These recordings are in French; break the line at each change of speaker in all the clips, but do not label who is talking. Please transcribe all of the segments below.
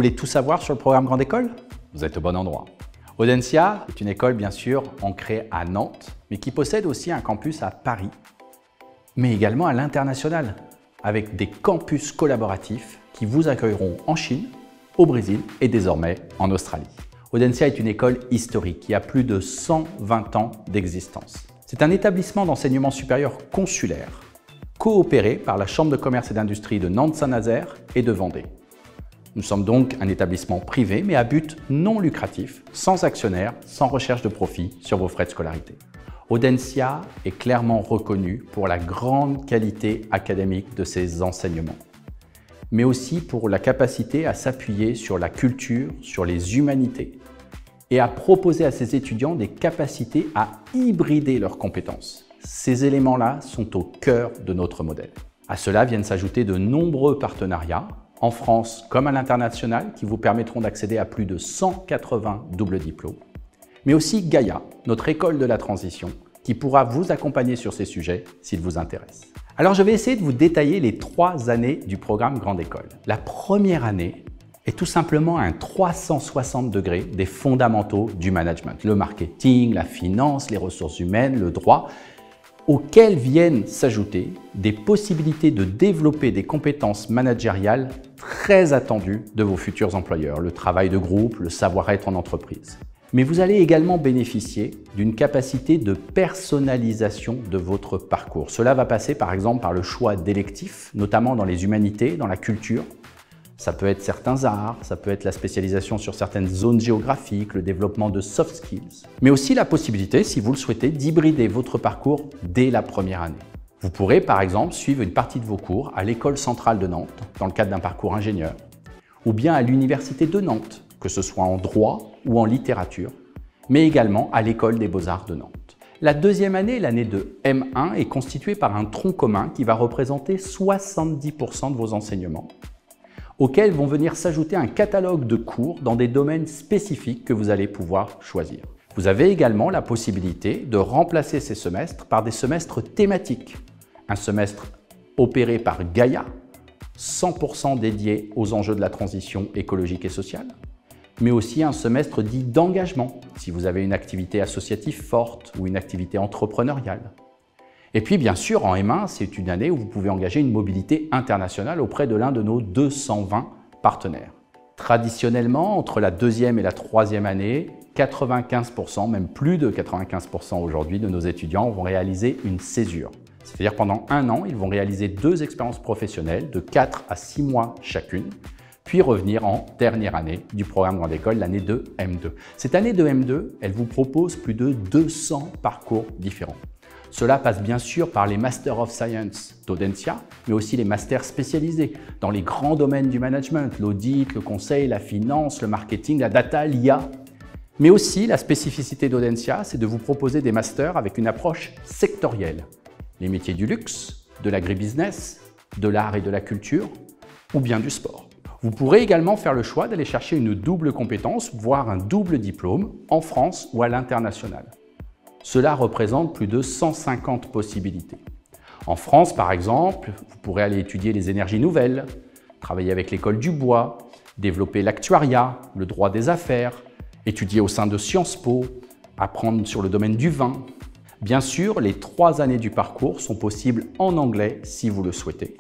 voulez tout savoir sur le programme Grande École? Vous êtes au bon endroit. Audencia est une école bien sûr ancrée à Nantes, mais qui possède aussi un campus à Paris, mais également à l'international, avec des campus collaboratifs qui vous accueilleront en Chine, au Brésil et désormais en Australie. Audencia est une école historique qui a plus de 120 ans d'existence. C'est un établissement d'enseignement supérieur consulaire, coopéré par la Chambre de commerce et d'industrie de Nantes-Saint-Nazaire et de Vendée. Nous sommes donc un établissement privé, mais à but non lucratif, sans actionnaire, sans recherche de profit sur vos frais de scolarité. Audencia est clairement reconnu pour la grande qualité académique de ses enseignements, mais aussi pour la capacité à s'appuyer sur la culture, sur les humanités, et à proposer à ses étudiants des capacités à hybrider leurs compétences. Ces éléments-là sont au cœur de notre modèle. À cela viennent s'ajouter de nombreux partenariats, en France comme à l'international, qui vous permettront d'accéder à plus de 180 doubles diplômes. Mais aussi Gaïa, notre école de la transition, qui pourra vous accompagner sur ces sujets s'il vous intéresse. Alors je vais essayer de vous détailler les 3 années du programme Grande École. La première année est tout simplement un 360 degrés des fondamentaux du management. Le marketing, la finance, les ressources humaines, le droit, auxquels viennent s'ajouter des possibilités de développer des compétences managériales très attendues de vos futurs employeurs, le travail de groupe, le savoir-être en entreprise. Mais vous allez également bénéficier d'une capacité de personnalisation de votre parcours. Cela va passer par exemple par le choix d'électifs, notamment dans les humanités, dans la culture. Ça peut être certains arts, ça peut être la spécialisation sur certaines zones géographiques, le développement de soft skills, mais aussi la possibilité, si vous le souhaitez, d'hybrider votre parcours dès la première année. Vous pourrez par exemple suivre une partie de vos cours à l'École centrale de Nantes, dans le cadre d'un parcours ingénieur, ou bien à l'Université de Nantes, que ce soit en droit ou en littérature, mais également à l'École des beaux-arts de Nantes. La deuxième année, l'année de M1, est constituée par un tronc commun qui va représenter 70% de vos enseignements, auxquels vont venir s'ajouter un catalogue de cours dans des domaines spécifiques que vous allez pouvoir choisir. Vous avez également la possibilité de remplacer ces semestres par des semestres thématiques. Un semestre opéré par Gaïa, 100% dédié aux enjeux de la transition écologique et sociale, mais aussi un semestre dit d'engagement, si vous avez une activité associative forte ou une activité entrepreneuriale. Et puis bien sûr, en M1, c'est une année où vous pouvez engager une mobilité internationale auprès de l'un de nos 220 partenaires. Traditionnellement, entre la deuxième et la troisième année, 95%, même plus de 95% aujourd'hui de nos étudiants vont réaliser une césure. C'est-à-dire pendant 1 an, ils vont réaliser 2 expériences professionnelles de 4 à 6 mois chacune, puis revenir en dernière année du programme Grande École, l'année de M2. Cette année de M2, elle vous propose plus de 200 parcours différents. Cela passe bien sûr par les Master of Science d'Audencia, mais aussi les masters spécialisés dans les grands domaines du management, l'audit, le conseil, la finance, le marketing, la data, l'IA. Mais aussi la spécificité d'Audencia, c'est de vous proposer des masters avec une approche sectorielle. Les métiers du luxe, de l'agribusiness, de l'art et de la culture, ou bien du sport. Vous pourrez également faire le choix d'aller chercher une double compétence, voire un double diplôme, en France ou à l'international. Cela représente plus de 150 possibilités. En France, par exemple, vous pourrez aller étudier les énergies nouvelles, travailler avec l'école du bois, développer l'actuariat, le droit des affaires, étudier au sein de Sciences Po, apprendre sur le domaine du vin. Bien sûr, les 3 années du parcours sont possibles en anglais si vous le souhaitez.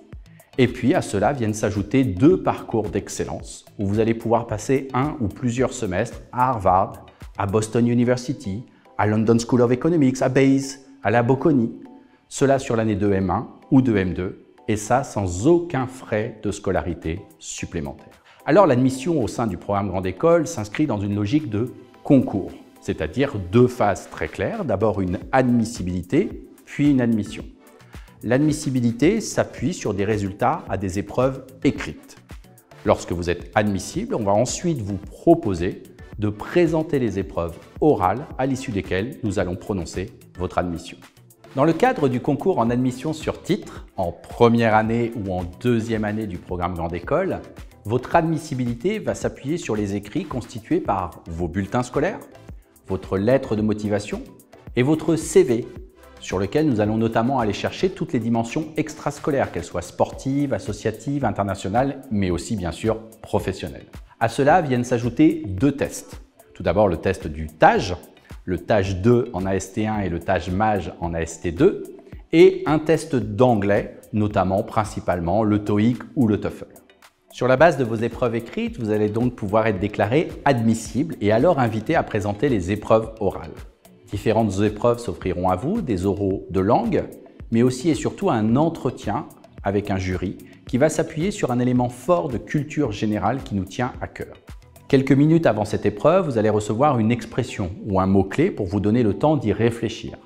Et puis à cela viennent s'ajouter 2 parcours d'excellence où vous allez pouvoir passer 1 ou plusieurs semestres à Harvard, à Boston University, à London School of Economics, à Bayes, à la Bocconi. Cela sur l'année de M1 ou de M2, et ça sans aucun frais de scolarité supplémentaire. Alors l'admission au sein du programme Grande École s'inscrit dans une logique de concours, c'est-à-dire 2 phases très claires, d'abord une admissibilité, puis une admission. L'admissibilité s'appuie sur des résultats à des épreuves écrites. Lorsque vous êtes admissible, on va ensuite vous proposer de présenter les épreuves orales à l'issue desquelles nous allons prononcer votre admission. Dans le cadre du concours en admission sur titre, en première année ou en deuxième année du programme Grande École, votre admissibilité va s'appuyer sur les écrits constitués par vos bulletins scolaires, votre lettre de motivation et votre CV, sur lequel nous allons notamment aller chercher toutes les dimensions extrascolaires, qu'elles soient sportives, associatives, internationales, mais aussi bien sûr professionnelles. À cela viennent s'ajouter 2 tests. Tout d'abord le test du TAGE, le TAGE 2 en AST1 et le TAGE MAGE en AST2, et un test d'anglais, notamment principalement le TOEIC ou le TOEFL. Sur la base de vos épreuves écrites, vous allez donc pouvoir être déclaré admissible et alors invité à présenter les épreuves orales. Différentes épreuves s'offriront à vous, des oraux de langue, mais aussi et surtout un entretien avec un jury qui va s'appuyer sur un élément fort de culture générale qui nous tient à cœur. Quelques minutes avant cette épreuve, vous allez recevoir une expression ou un mot-clé pour vous donner le temps d'y réfléchir.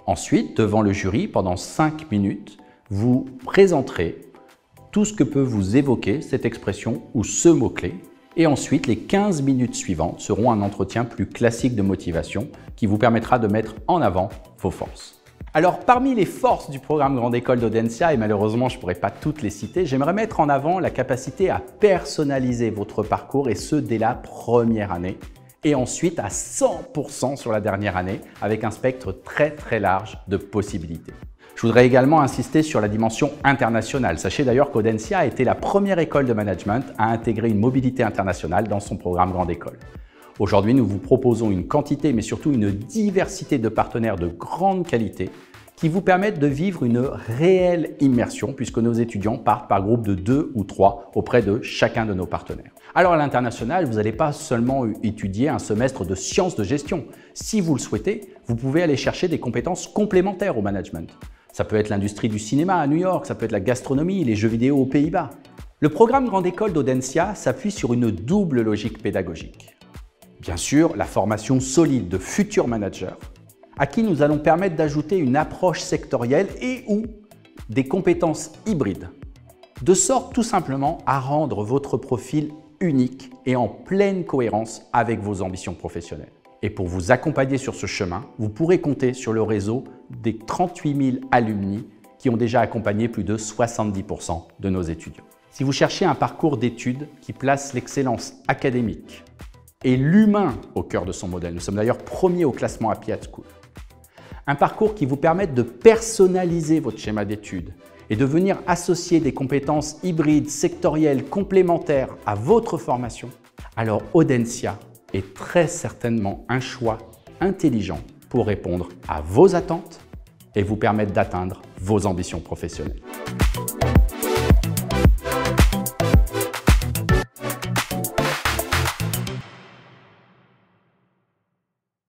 Ensuite, devant le jury, pendant 5 minutes, vous présenterez tout ce que peut vous évoquer cette expression ou ce mot-clé. Et ensuite, les 15 minutes suivantes seront un entretien plus classique de motivation qui vous permettra de mettre en avant vos forces. Alors, parmi les forces du programme Grande École d'Audencia, et malheureusement je ne pourrai pas toutes les citer, j'aimerais mettre en avant la capacité à personnaliser votre parcours et ce dès la première année et ensuite à 100% sur la dernière année avec un spectre très large de possibilités. Je voudrais également insister sur la dimension internationale. Sachez d'ailleurs qu'Audencia a été la première école de management à intégrer une mobilité internationale dans son programme Grande École. Aujourd'hui, nous vous proposons une quantité, mais surtout une diversité de partenaires de grande qualité qui vous permettent de vivre une réelle immersion puisque nos étudiants partent par groupe de 2 ou 3 auprès de chacun de nos partenaires. Alors à l'international, vous n'allez pas seulement étudier un semestre de sciences de gestion. Si vous le souhaitez, vous pouvez aller chercher des compétences complémentaires au management. Ça peut être l'industrie du cinéma à New York, ça peut être la gastronomie, les jeux vidéo aux Pays-Bas. Le programme Grande École d'Audencia s'appuie sur une double logique pédagogique. Bien sûr, la formation solide de futurs managers, à qui nous allons permettre d'ajouter une approche sectorielle et ou des compétences hybrides, de sorte tout simplement à rendre votre profil unique et en pleine cohérence avec vos ambitions professionnelles. Et pour vous accompagner sur ce chemin, vous pourrez compter sur le réseau des 38 000 alumni qui ont déjà accompagné plus de 70% de nos étudiants. Si vous cherchez un parcours d'études qui place l'excellence académique et l'humain au cœur de son modèle, nous sommes d'ailleurs premiers au classement Happy at School, un parcours qui vous permette de personnaliser votre schéma d'études et de venir associer des compétences hybrides, sectorielles, complémentaires à votre formation, alors Audencia est très certainement un choix intelligent pour répondre à vos attentes et vous permettre d'atteindre vos ambitions professionnelles.